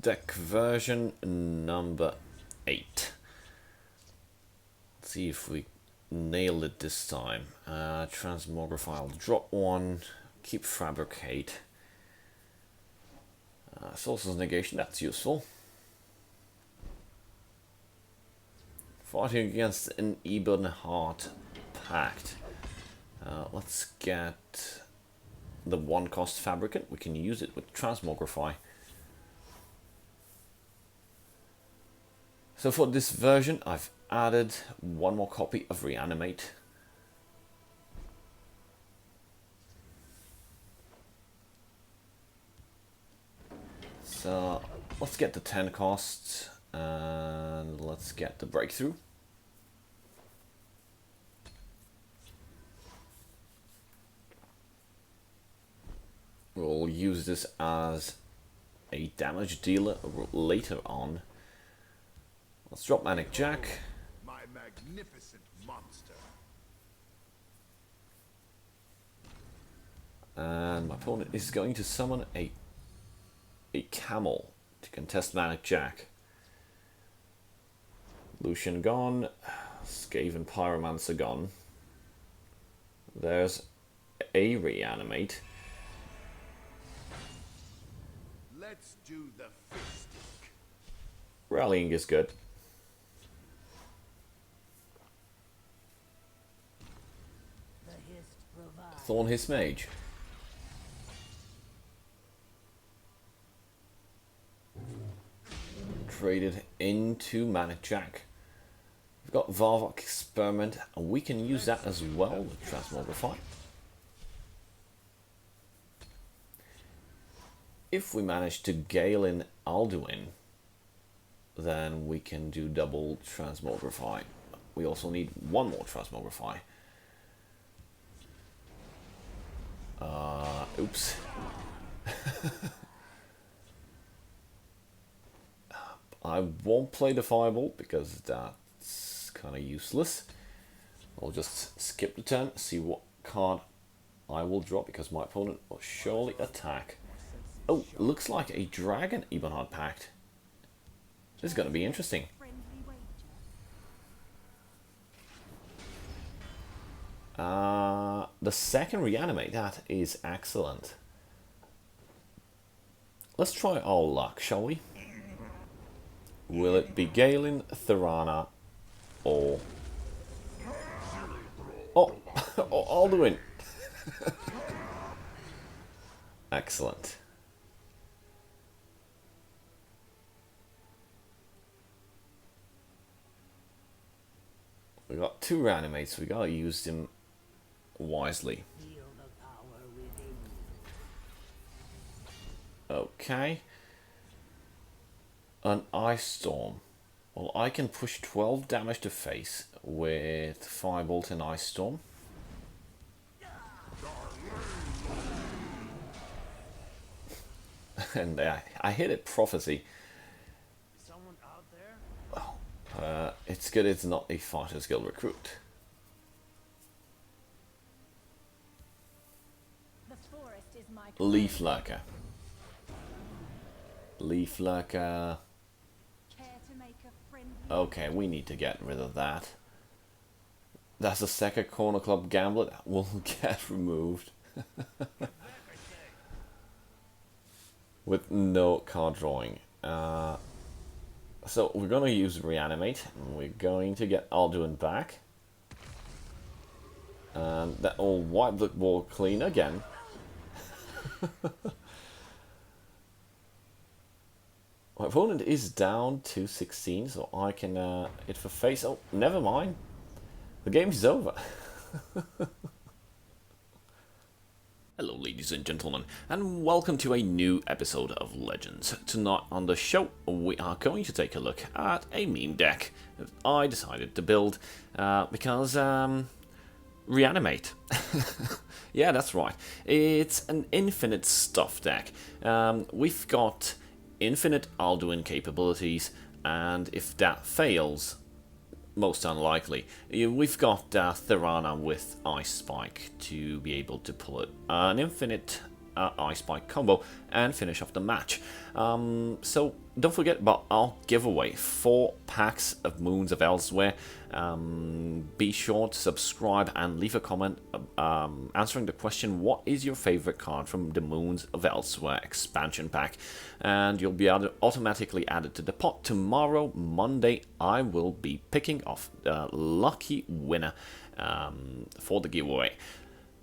deck version number 8. Let's see if we nail it this time. Transmogrify, I'll drop 1, keep Fabricate. Sorcerer's Negation, that's useful. Fighting against an Ebonheart Pact. Let's get the 1-cost Fabricant. We can use it with Transmogrify. So for this version, I've added 1 more copy of Reanimate. So let's get the 10 costs and let's get the Breakthrough. We'll use this as a damage dealer later on. Let's drop Manic Jack. My magnificent monster. And my opponent is going to summon a camel to contest Manic Jack. Lucian gone. Skaven Pyromancer gone. There's a Reanimate. Let's do the fisting. Rallying is good. Thorn His Mage. Traded into Manic Jack. We've got Varvok Experiment, and we can use that as well with Transmogrify. If we manage to Gale in Alduin, then we can do double Transmogrify. We also need 1 more Transmogrify. Oops. I won't play the Fireball because that's kind of useless. I'll just skip the turn, see what card I will drop because my opponent will surely attack. Oh, looks like a Dragon Ebonheart Pact. This is going to be interesting. The second Reanimate, that is excellent. Let's try our luck, shall we? Will it be Galen, Thorana, or... Oh, Alduin! Excellent. We got 2 Reanimates, we gotta use them wisely. Okay. An Ice Storm. Well, I can push 12 damage to face with Firebolt and Ice Storm. And I hit it, Prophecy. Someone out there? Well, it's good it's not a Fighters Guild recruit. Leaf Lurker. Leaf Lurker. Okay, we need to get rid of that. That's a second Corner Club Gambler that will get removed. With no card drawing. So we're going to use Reanimate. And we're going to get Alduin back. And that will wipe the ball clean again. My opponent is down to 16, so I can hit for face. Oh, never mind. The game is over. Hello ladies and gentlemen, and welcome to a new episode of Legends. Tonight on the show, we are going to take a look at a meme deck that I decided to build because Reanimate. Yeah, that's right. It's an infinite stuff deck. We've got infinite Alduin capabilities, and if that fails, most unlikely, we've got Thorana with Ice Spike to be able to pull it. An infinite Ice Spike combo and finish off the match. So don't forget about our giveaway, 4 packs of Moons of Elsweyr. Be sure to subscribe and leave a comment answering the question, what is your favorite card from the Moons of Elsweyr expansion pack? And you'll be automatically added to the pot. Tomorrow, Monday, I will be picking off the lucky winner for the giveaway.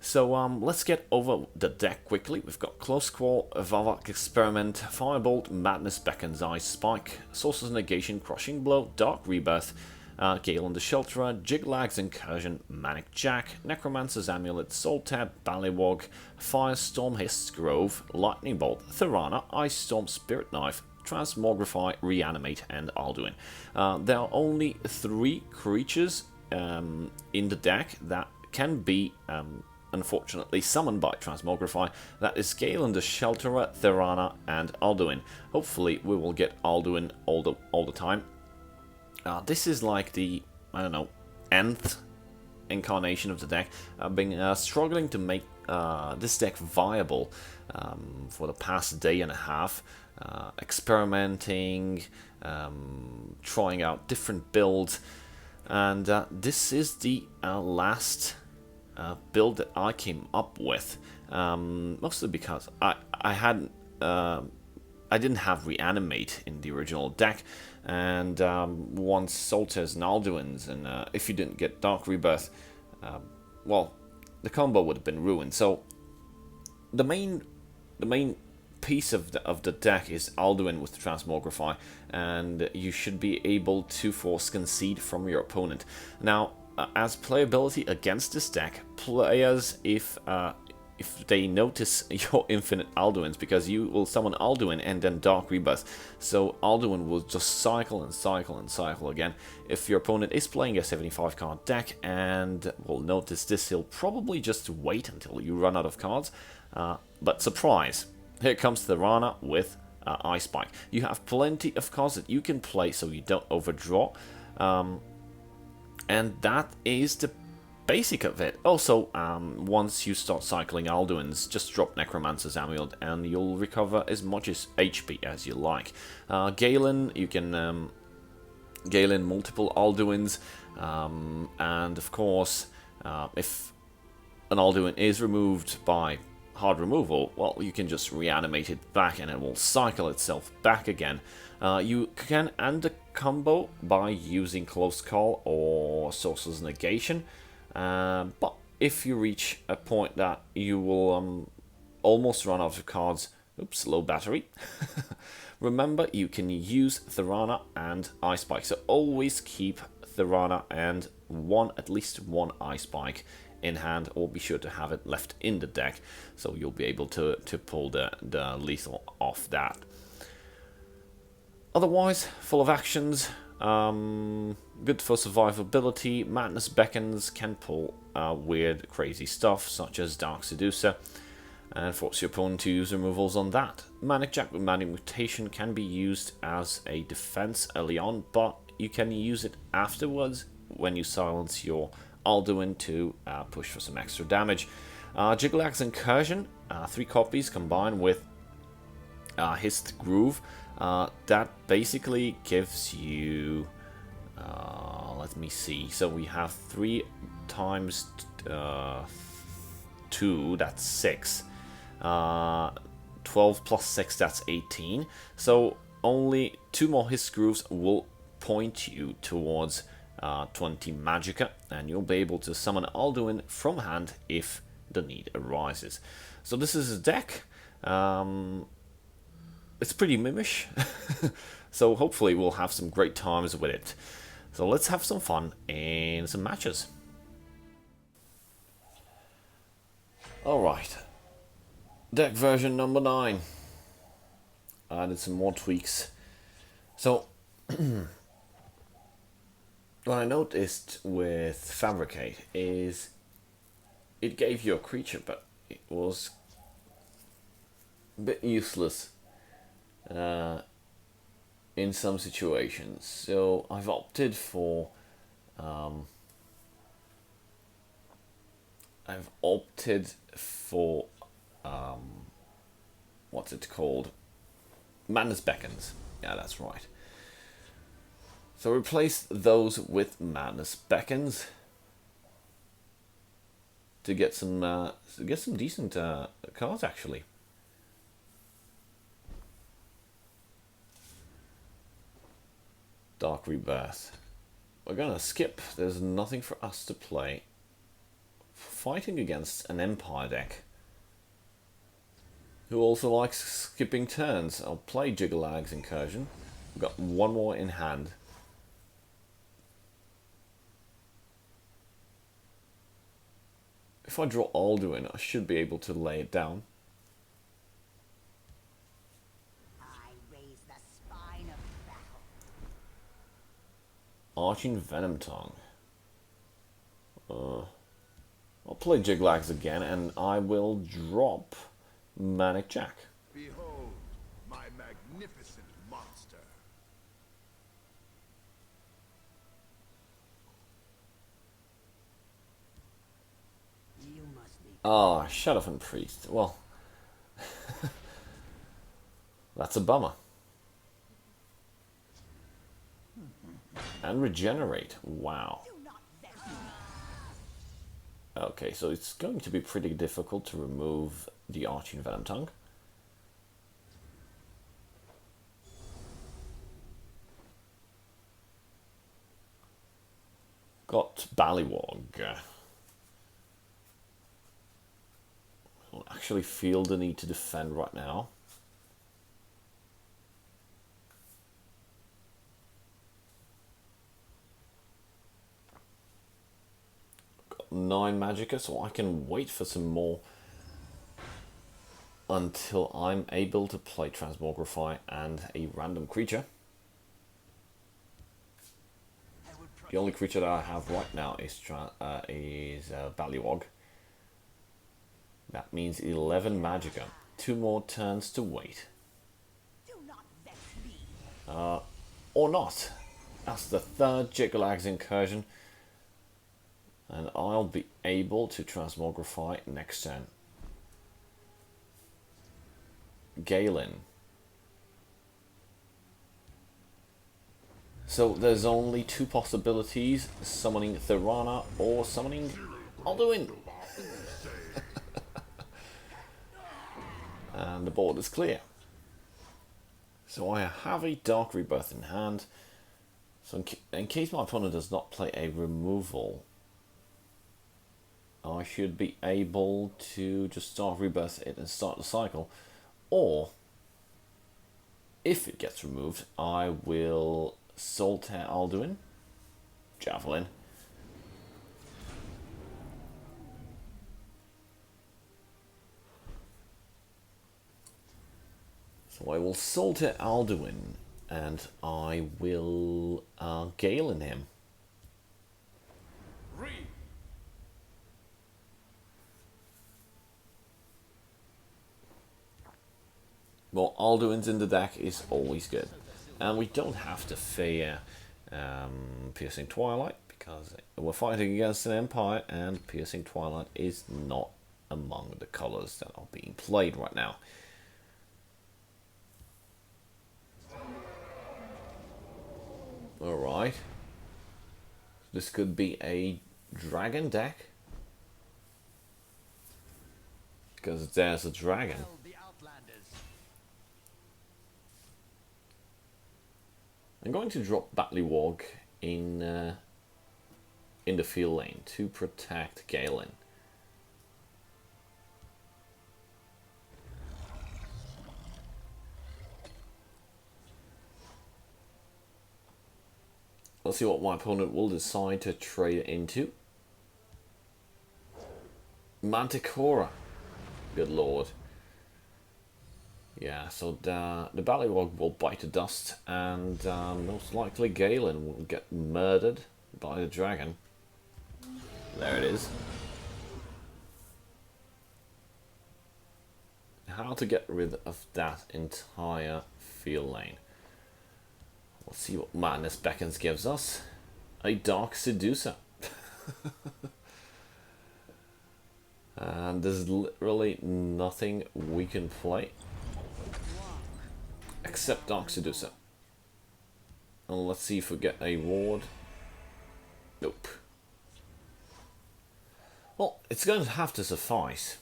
So let's get over the deck quickly. We've got Close Call, Vavok Experiment, Firebolt, Madness Beckons, Ice Spike, Sorcerer's Negation, Crushing Blow, Dark Rebirth, Galen the Shelterer, Jiglag's Incursion, Manic Jack, Necromancer's Amulet, Soul Tab, Ballywog, Firestorm, Hist's Grove, Lightning Bolt, Tharana, Ice Storm, Spirit Knife, Transmogrify, Reanimate, and Alduin. There are only 3 creatures in the deck that can be unfortunately summoned by Transmogrify. That is Galen the Shelterer, Tharana, and Alduin. Hopefully we will get Alduin all the time. This is like the, I don't know, nth incarnation of the deck. I've been struggling to make this deck viable for the past day and a half, experimenting, trying out different builds, and this is the last build that I came up with, mostly because I didn't have Reanimate in the original deck, and once Solters and Alduins, and if you didn't get Dark Rebirth, well, the combo would have been ruined. So the main piece of the deck is Alduin with Transmogrify, and you should be able to force concede from your opponent. Now, as playability against this deck, players, if they notice your infinite Alduins, because you will summon Alduin and then Dark Rebirth, so Alduin will just cycle and cycle and cycle again. If your opponent is playing a 75 card deck and will notice this, he'll probably just wait until you run out of cards. But surprise, here comes Tharana with Ice Spike. You have plenty of cards that you can play so you don't overdraw. And that is the basic of it. Also, once you start cycling Alduins, just drop Necromancer's Amulet and you'll recover as much as HP as you like. Galen, you can Galen multiple Alduins, and of course, if an Alduin is removed by hard removal, well, you can just reanimate it back and it will cycle itself back again. You can end the combo by using Close Call or Sorcerer's Negation, but if you reach a point that you will almost run out of cards, oops, low battery, remember you can use Tharana and Ice Spike, so always keep Tharana and at least one Ice Spike in hand, or be sure to have it left in the deck, so you'll be able to pull the lethal off that. Otherwise, full of actions, good for survivability. Madness Beckons can pull weird, crazy stuff, such as Dark Seducer, and force your opponent to use removals on that. Manic Jack with Manic Mutation can be used as a defense early on, but you can use it afterwards when you silence your Alduin to push for some extra damage. Jiglag's Incursion, 3 copies combined with Hist Groove. That basically gives you, let me see, so we have 3 times 2, that's 6. 12 plus 6, that's 18. So only 2 more Hist Grooves will point you towards 20 Magicka, and you'll be able to summon Alduin from hand if the need arises. So this is a deck. It's pretty mimish, so hopefully we'll have some great times with it. So let's have some fun in some matches. Alright, deck version number 9. I added some more tweaks. So what I noticed with Fabricate is it gave you a creature, but it was a bit useless in some situations. So I've opted for what's it called? Madness Beckons. Yeah, that's right. So replace those with Madness Beckons to get some decent cards actually. Dark Rebirth. We're gonna skip. There's nothing for us to play. Fighting against an Empire deck who also likes skipping turns. I'll play Jiggalag's Incursion. We've got one more in hand. If I draw Alduin, I should be able to lay it down. I raise the spine of battle. Arching Venom Tongue. I'll play Jiglags again, and I will drop Manic Jack. Behold my magnificent monster. You must be. Ah, Shadowfen Priest. Well, that's a bummer. And Regenerate. Wow. Do not vex me. Okay, so it's going to be pretty difficult to remove the Arching Venom Tongue. Got Ballywog. I don't actually feel the need to defend right now. Got 9 Magicka, so I can wait for some more until I'm able to play Transmogrify and a random creature. The only creature that I have right now is Ballywog. That means 11 Magicka. 2 more turns to wait. Do not vex me. Or not. That's the 3rd Jiggalag's Incursion. And I'll be able to Transmogrify next turn. Galen. So there's only 2 possibilities, summoning Thirana or summoning Alduin. And the board is clear. So I have a Dark Rebirth in hand. So in case my opponent does not play a removal, I should be able to just Dark Rebirth it and start the cycle. Or, if it gets removed, I will Solitaire Alduin, Javelin, so I will Solitaire Alduin and I will Galen him. Well, Alduin's in the deck is always good. And we don't have to fear Piercing Twilight, because we're fighting against an Empire, and Piercing Twilight is not among the colors that are being played right now. Alright. This could be a dragon deck, because there's a dragon. The Outlanders. I'm going to drop Ballywog in the field lane to protect Galen. Let's see what my opponent will decide to trade into. Manticora. Good lord. Yeah, so the Ballywog will bite the dust, and most likely Galen will get murdered by the dragon. There it is. How to get rid of that entire field lane. Let's see what Madness Beckons gives us. A Dark Seducer. And there's literally nothing we can play. accept Dark Seducer. And let's see if we get a ward. Nope. Well, it's going to have to suffice.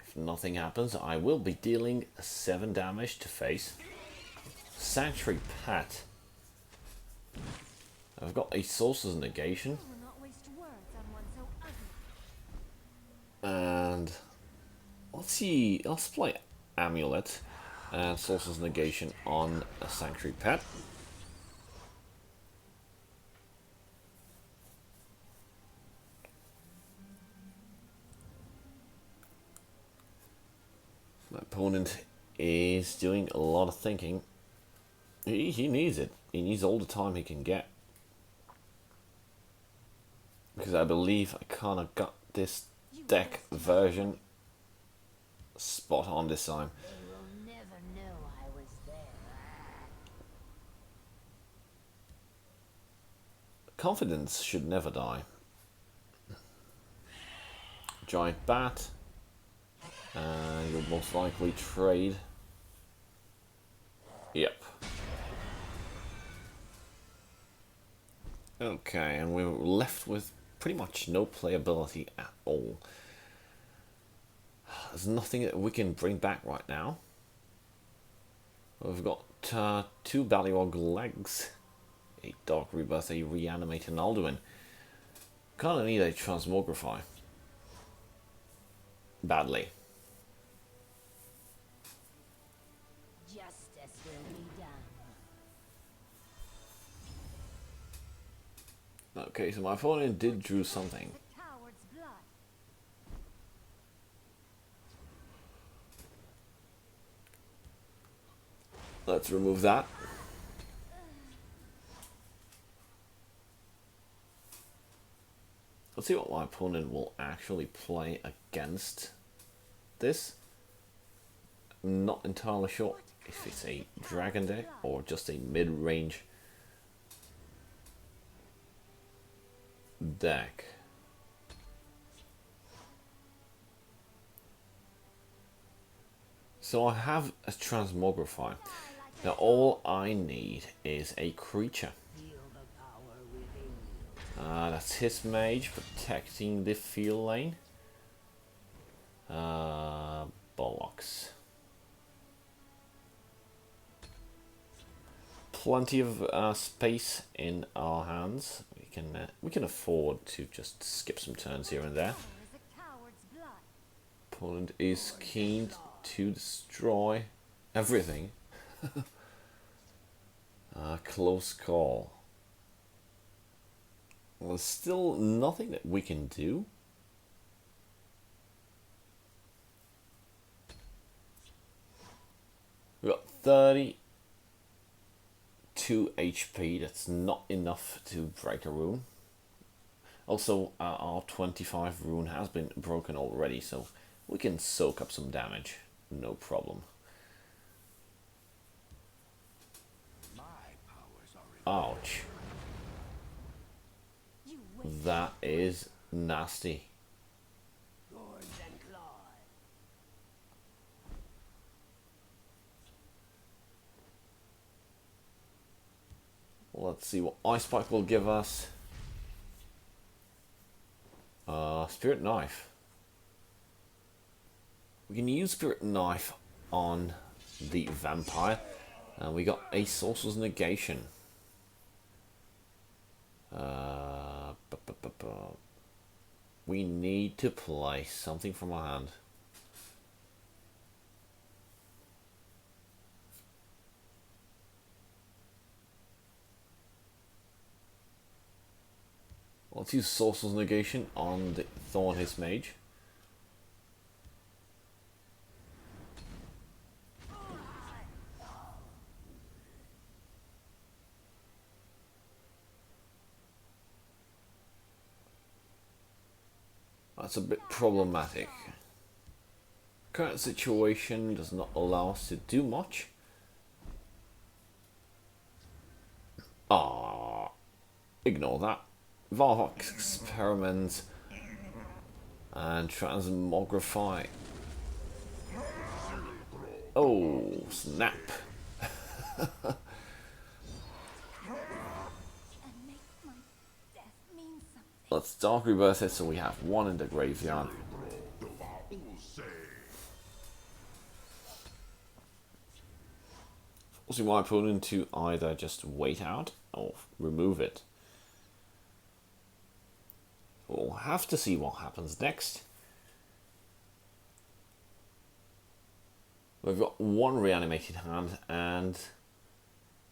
If nothing happens, I will be dealing 7 damage to face. Sanctuary Pet. I've got a Sorcerer's Negation. And let's play Amulet and Sorcerer's Negation on a Sanctuary Pet. My opponent is doing a lot of thinking. He needs it. He needs all the time he can get. Because I believe I kind of got this deck version spot on this time. They will never know I was there. Confidence should never die. Giant Bat. You'll most likely trade. Yep. Okay, and we're left with pretty much no playability at all. There's nothing that we can bring back right now. We've got 2 Balrog legs, a Dark Rebirth, a Reanimated Alduin. Kinda need a Transmogrify. Badly. Justice will be done. Okay, so my opponent did drew something. The coward's blood. Let's remove that. Let's see what my opponent will actually play against this. I'm not entirely sure if it's a dragon deck or just a mid-range deck. So I have a Transmogrify. Now all I need is a creature. Feel the power within you. That's his mage protecting the field lane. Bollocks. Plenty of space in our hands. We can afford to just skip some turns here and there. There is a coward's blood. Opponent is keen to destroy everything. Close call. Well, there's still nothing that we can do. We've got 32 HP. That's not enough to break a rune. Also, our 25 rune has been broken already, so we can soak up some damage. No problem. My powers are Ouch. You waste That is nasty. thorns and claws. Let's see what Ice Spike will give us. Spirit Knife. We can use Spirit Knife on the vampire. And we got a Sorcerer's Negation. We need to play something from our hand. Let's use Sorcerer's Negation on the Thorn His Mage. That's a bit problematic. Current situation does not allow us to do much. Ignore that. Varvox Experiment and Transmogrify. Oh, snap. And make my death mean something. Let's Dark Reverse it so we have one in the graveyard. Forcing my opponent to either just wait out or remove it. We'll have to see what happens next. We've got one reanimated hand and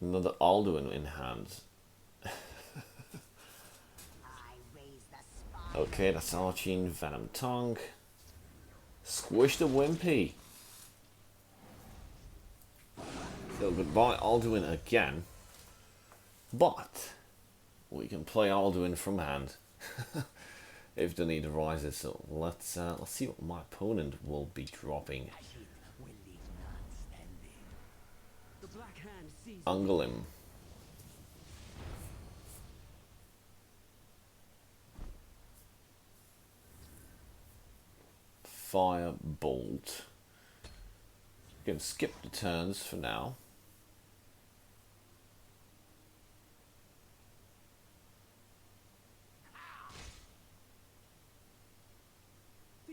another Alduin in hand. I raise the spine. Okay, that's Arching, Venom Tongue. Squish the Wimpy. So goodbye Alduin again. But we can play Alduin from hand if the need arises. So let's see what my opponent will be dropping. Will leave none standing. The Black Hand sees Ungalim. Firebolt. You can skip the turns for now.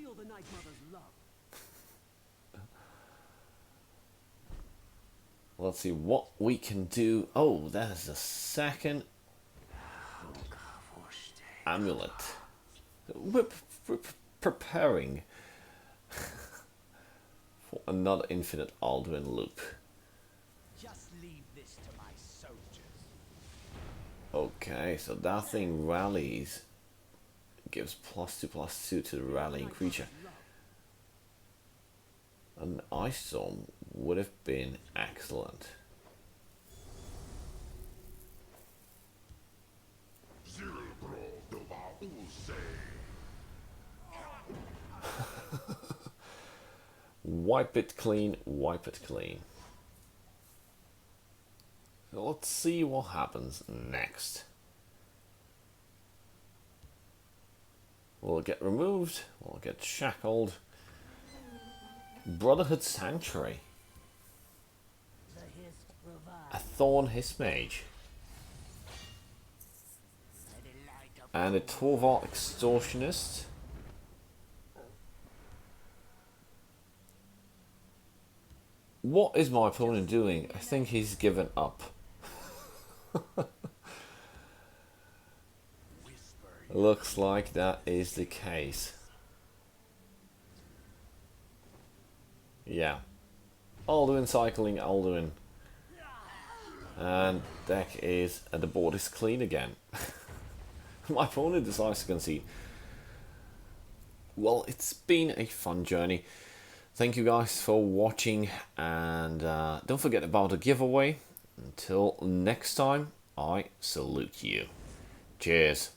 feel the Night Mother's love. Let's see what we can do. Oh, that is the second amulet. We're preparing for another infinite Alduin loop. Just leave this to my soldiers. Okay, so that thing rallies, gives +2/+2 to the rallying creature. An Ice Storm would have been excellent. Wipe it clean, wipe it clean. So let's see what happens next. Will it get removed? Will it get shackled? Brotherhood Sanctuary. The Hist provides A Thorn Hiss Mage. a delight of And a Torvar Extortionist. What is my opponent doing? I think he's given up. Looks like that is the case. Yeah. Alduin cycling Alduin. And deck is, and the board is clean again. My opponent decides to concede. Well, it's been a fun journey. Thank you guys for watching, and don't forget about the giveaway. Until next time, I salute you. Cheers.